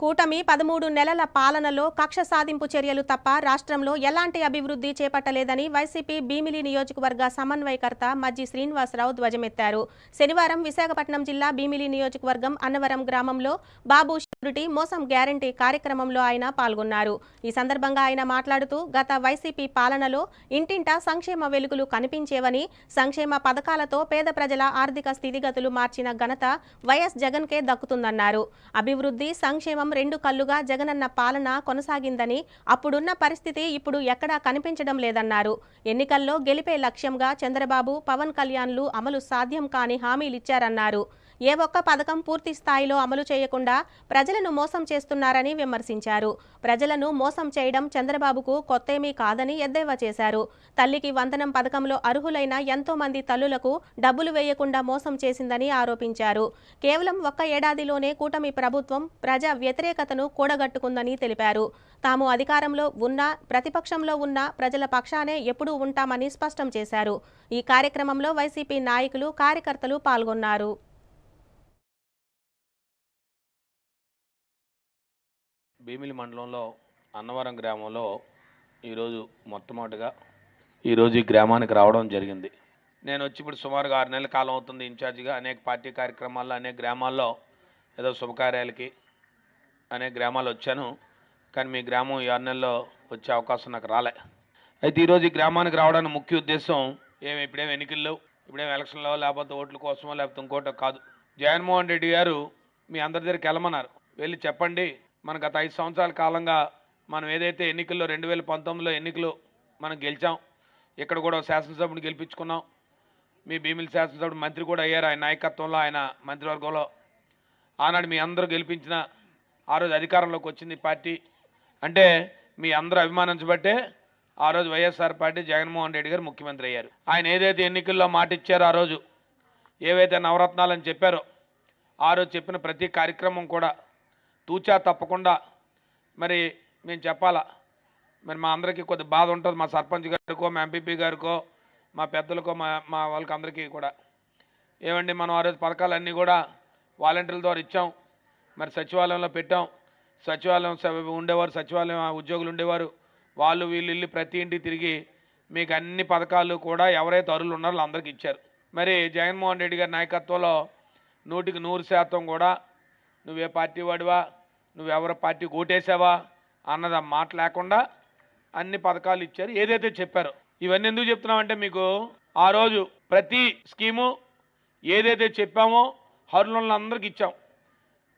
కూటమి 13 నెలల పాలనలో కక్ష సాధింపు చర్యలు తప్ప రాష్ట్రంలో ఎలాంటి అభివృద్ధి చేపట్టలేదని వైసీపీ భీమిలి నియోజకవర్గ సమన్వయకర్త మజ్జి శ్రీనివాసరావు ధ్వజమెత్తారు. శనివారం విశాఖపట్నం జిల్లా భీమిలి నియోజకవర్గం అన్నవరం గ్రామంలో బాబు షూరిటీ మోసం గ్యారంటీ కార్యక్రమంలో ఆయన పాల్గొన్నారు. ఈ సందర్భంగా ఆయన మాట్లాడుతూ గత వైసీపీ పాలనలో ఇంటింటా సంక్షేమ వెలుగులు కనిపించేవని, సంక్షేమ పథకాలతో పేద ప్రజల ఆర్థిక స్థితిగతులు మార్చిన ఘనత వైఎస్ జగన్కే దక్కుతుందన్నారు. అభివృద్ధి సంక్షేమం రెండు కళ్ళుగా జగనన్న పాలన కొనసాగిందని, అప్పుడున్న పరిస్థితి ఇప్పుడు ఎక్కడా కనిపించడం లేదన్నారు. ఎన్నికల్లో గెలిపే లక్ష్యంగా చంద్రబాబు, పవన్ కళ్యాణ్లు అమలు సాధ్యం కాని హామీలిచ్చారన్నారు. ఏ ఒక్క పథకం పూర్తి స్థాయిలో అమలు చేయకుండా ప్రజలను మోసం చేస్తున్నారని విమర్శించారు. ప్రజలను మోసం చేయడం చంద్రబాబుకు కొత్తేమీ కాదని ఎద్దేవా చేశారు. తల్లికి వందనం పథకంలో అర్హులైన ఎంతో మంది తల్లులకు డబ్బులు వేయకుండా మోసం చేసిందని ఆరోపించారు. కేవలం ఒక్క ఏడాదిలోనే కూటమి ప్రభుత్వం ప్రజా వ్యతిరేకతను కూడగట్టుకుందని తెలిపారు. తాము అధికారంలో ఉన్నా, ప్రతిపక్షంలో ఉన్నా ప్రజల పక్షానే ఎప్పుడూ ఉంటామని స్పష్టం చేశారు. ఈ కార్యక్రమంలో వైసీపీ నాయకులు, కార్యకర్తలు పాల్గొన్నారు. భీమిలి మండలంలో అన్నవరం గ్రామంలో ఈరోజు మొట్టమొదటిగా ఈ గ్రామానికి రావడం జరిగింది. నేను వచ్చి ఇప్పుడు సుమారుగా 6 నెలల కాలం అవుతుంది ఇన్ఛార్జిగా. అనేక పార్టీ కార్యక్రమాల్లో, అనేక గ్రామాల్లో ఏదో శుభకార్యాలకి అనేక గ్రామాలు వచ్చాను. కానీ మీ గ్రామం ఈ 6 నెలల్లో వచ్చే అవకాశం నాకు రాలే. అయితే ఈరోజు ఈ గ్రామానికి రావడానికి ముఖ్య ఉద్దేశం ఇప్పుడేం ఎన్నికల్లో, ఇప్పుడేం ఎలక్షన్లో, లేకపోతే ఓట్ల కోసమో లేకపోతే ఇంకోటో కాదు. జగన్మోహన్ రెడ్డి గారు మీ అందరి దగ్గరికి వెళ్ళమన్నారు. వెళ్ళి చెప్పండి, మన గత 5 సంవత్సరాల కాలంగా మనం ఏదైతే ఎన్నికల్లో 2019లో ఎన్నికలు మనం గెలిచాం, ఇక్కడ కూడా శాసనసభ్యుని గెలిపించుకున్నాం. మీ భీమిలి శాసనసభ్యుడు మంత్రి కూడా అయ్యారు. ఆయన నాయకత్వంలో, ఆయన మంత్రివర్గంలో ఆనాడు మీ అందరూ గెలిపించిన ఆ రోజు అధికారంలోకి వచ్చింది పార్టీ. అంటే మీ అందరూ అభిమానించబట్టే ఆ రోజు వైఎస్ఆర్ పార్టీ జగన్మోహన్ రెడ్డి గారు ముఖ్యమంత్రి అయ్యారు. ఆయన ఏదైతే ఎన్నికల్లో మాట ఇచ్చారో, ఆ రోజు ఏవైతే నవరత్నాలని చెప్పారో, ఆ రోజు చెప్పిన ప్రతి కార్యక్రమం కూడా తూచా తప్పకుండా మరి మేము చెప్పాలా. మరి మా అందరికీ కొద్ది బాధ ఉంటుంది, మా సర్పంచ్ గారికో, మా ఎంపీపీ గారికో, మా పెద్దలకో, మా వాళ్ళకి అందరికీ కూడా. ఏమండి, మనం ఆ రోజు పథకాలన్నీ కూడా వాలంటీర్ల ద్వారా ఇచ్చాం. మరి సచివాలయంలో పెట్టాం. సచివాలయం ఉండేవారు, సచివాలయం ఉద్యోగులు ఉండేవారు. వాళ్ళు వీళ్ళు వెళ్ళి ప్రతి ఇంటికి తిరిగి మీకు అన్ని పథకాలు కూడా ఎవరైతే అర్హులు ఉన్నారో వాళ్ళందరికీ ఇచ్చారు. మరి జగన్మోహన్ రెడ్డి గారి నాయకత్వంలో 100కి 100% కూడా నువ్వే పార్టీ వాడివా, నువ్వెవరి పార్టీ ఓటేసావా అన్నది మాట లేకుండా అన్ని పథకాలు ఇచ్చారు, ఏదైతే చెప్పారో. ఇవన్నీ ఎందుకు చెప్తున్నామంటే, మీకు ఆ రోజు ప్రతి స్కీము ఏదైతే చెప్పామో అర్హులందరికీ ఇచ్చాం.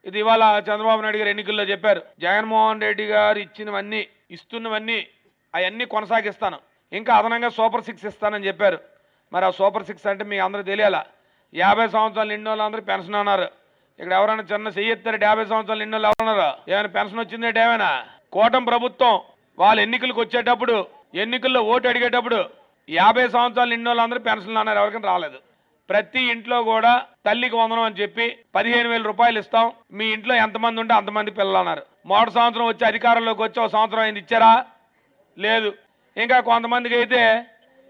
ఇది ఇవాళ చంద్రబాబు నాయుడు గారు ఎన్నికల్లో చెప్పారు. జగన్మోహన్ రెడ్డి గారు ఇచ్చినవన్నీ, ఇస్తున్నవన్నీ అవన్నీ కొనసాగిస్తాను, ఇంకా అదనంగా సూపర్ 6 ఇస్తానని చెప్పారు. మరి ఆ సూపర్ 6 అంటే మీకు అందరూ తెలియాలా. 50 సంవత్సరాలు నిండిన వాళ్ళందరూ పెన్షన్ అన్నారు. ఇక్కడ ఎవరైనా చిన్న చెయ్యెత్తారు, 50 సంవత్సరాలు నిండిన వాళ్ళు ఎవరన్నారు? ఏమైనా పెన్షన్ వచ్చిందంటే ఏమైనా? కూటమి ప్రభుత్వం వాళ్ళు ఎన్నికలకు వచ్చేటప్పుడు, ఎన్నికల్లో ఓటు అడిగేటప్పుడు 50 సంవత్సరాలు నిండిన వాళ్ళందరూ పెన్షన్లు అన్నారు, ఎవరికైనా రాలేదు. ప్రతి ఇంట్లో కూడా తల్లికి వందనం అని చెప్పి 15,000 రూపాయలు ఇస్తాం, మీ ఇంట్లో ఎంతమంది ఉంటే అంతమంది పిల్లలు అన్నారు. మొదటి సంవత్సరం వచ్చి అధికారంలోకి వచ్చి 1 సంవత్సరం అయింది, ఇచ్చారా? లేదు. ఇంకా కొంతమందికి అయితే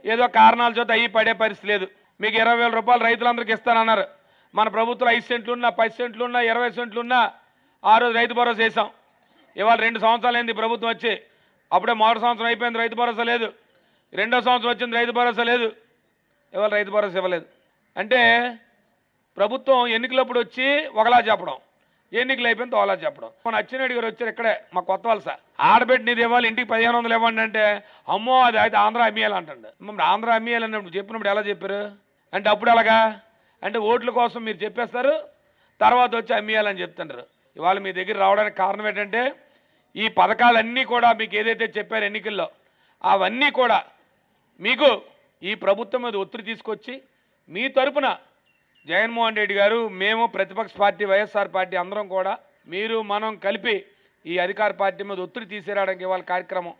ఏదో కారణాల చేత అయ్యి పడే పరిస్థితి లేదు. మీకు 20,000 రూపాయలు రైతులందరికీ ఇస్తానన్నారు. మన ప్రభుత్వం 5 సెంట్లున్నా, 10 సెంట్లున్నా, 20 సెంట్లున్నా ఆ రోజు రైతు భరోసా వేసాం. ఇవాళ 2 సంవత్సరాలు అయింది ప్రభుత్వం వచ్చి. అప్పుడే మొదటి సంవత్సరం అయిపోయింది, రైతు భరోసా లేదు. రెండో సంవత్సరం వచ్చింది, రైతు భరోసా లేదు. ఇవాళ రైతు భరోసా ఇవ్వలేదు. అంటే ప్రభుత్వం ఎన్నికలప్పుడు వచ్చి ఒకలా చెప్పడం, ఎన్నికలు అయిపోయింది ఒకలా చెప్పడం. మన అచ్చెన్నాయుడు గారు వచ్చారు ఇక్కడే, మా కొత్త వలస. ఆడబెట్టి నీది ఇవ్వాలి, ఇంటికి 1,500 ఇవ్వండి అంటే, అమ్మో అది అయితే ఆంధ్ర అమ్మేయాలంటండి. మరి ఆంధ్ర అమ్మేయాలన్నప్పుడు చెప్పినప్పుడు ఎలా చెప్పారు అంటే, అప్పుడు ఎలాగా అంటే ఓట్ల కోసం మీరు చెప్పేస్తారు, తర్వాత వచ్చి అమ్మేయాలని చెప్తుంటారు. ఇవాళ మీ దగ్గర రావడానికి కారణం ఏంటంటే, ఈ పథకాలన్నీ కూడా మీకు ఏదైతే చెప్పారు ఎన్నికల్లో, అవన్నీ కూడా మీకు ఈ ప్రభుత్వం మీద ఒత్తిడి తీసుకొచ్చి మీ తరపున జగన్మోహన్ రెడ్డి గారు, మేము ప్రతిపక్ష పార్టీ వైఎస్ఆర్ పార్టీ అందరం కూడా మీరు మనం కలిపి ఈ అధికార పార్టీ మీద ఒత్తిడి తీసేయడానికి ఇవాళ కార్యక్రమం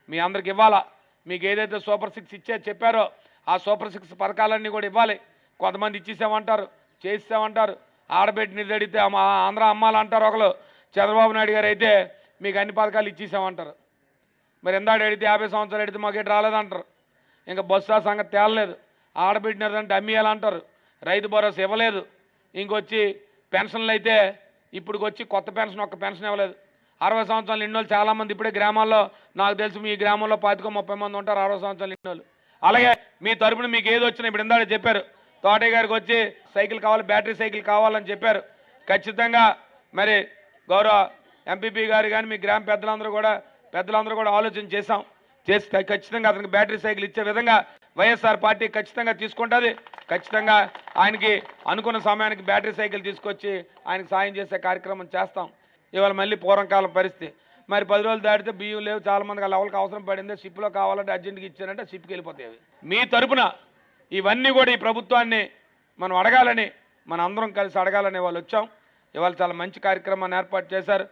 మీ అందరికి ఇవ్వాలా. మీకు ఏదైతే సూపర్ 6 ఇచ్చే చెప్పారో ఆ సూపర్ 6 పథకాలన్నీ కూడా ఇవ్వాలి. కొంతమంది ఇచ్చేసామంటారు, చేసేసామంటారు. ఆడబెట్టి నిధి అడిగితే ఆంధ్ర అమ్మాలంటారు ఒకరు. చంద్రబాబు నాయుడు గారు అయితే మీకు అన్ని పథకాలు ఇచ్చేసామంటారు. మరి ఎందాడు అడిగితే 50 సంవత్సరాలు అడిగితే మాకేటి రాలేదంటారు. ఇంకా బస్సు సంగతి తేలలేదు. ఆడబెట్టినారంటే అమ్మేయాలంటారు. రైతు భరోసా ఇవ్వలేదు. ఇంకొచ్చి పెన్షన్లు అయితే ఇప్పుడు వచ్చి కొత్త పెన్షన్ ఒక్క పెన్షన్ ఇవ్వలేదు. 60 సంవత్సరాలు నిన్నోళ్ళు చాలామంది ఇప్పుడే గ్రామాల్లో నాకు తెలుసు మీ గ్రామంలో 25-30 మంది ఉంటారు 60 సంవత్సరాలు నిన్నోళ్ళు. అలాగే మీ తరపున మీకు ఏది వచ్చినా ఇప్పుడు ఇందాక చెప్పారు తోటయ్య గారికి వచ్చి సైకిల్ కావాలి, బ్యాటరీ సైకిల్ కావాలని చెప్పారు. ఖచ్చితంగా మరి గౌరవ ఎంపీపీ గారు కానీ మీ గ్రామ పెద్దలందరూ కూడా ఆలోచన చేసి ఖచ్చితంగా అతనికి బ్యాటరీ సైకిల్ ఇచ్చే విధంగా వైఎస్ఆర్ పార్టీ ఖచ్చితంగా తీసుకుంటుంది. ఖచ్చితంగా ఆయనకి అనుకున్న సమయానికి బ్యాటరీ సైకిల్ తీసుకొచ్చి ఆయనకు సాయం చేసే కార్యక్రమం చేస్తాం. ఇవాళ మళ్ళీ పూర్వకాలం పరిస్థితి మరి 10 రోజులు దాటితే బియ్యం లేవు, చాలామందికి ఆ లెవెల్కి అవసరం పడింది, షిప్లో కావాలంటే అర్జెంట్గా ఇచ్చారంటే షిప్కి వెళ్ళిపోతాయి. మీ తరపున ఇవన్నీ కూడా ఈ ప్రభుత్వాన్ని మనం అడగాలని, మన అందరం కలిసి అడగాలని వాళ్ళు వచ్చాం. ఇవాళ చాలా మంచి కార్యక్రమాన్ని ఏర్పాటు చేశారు.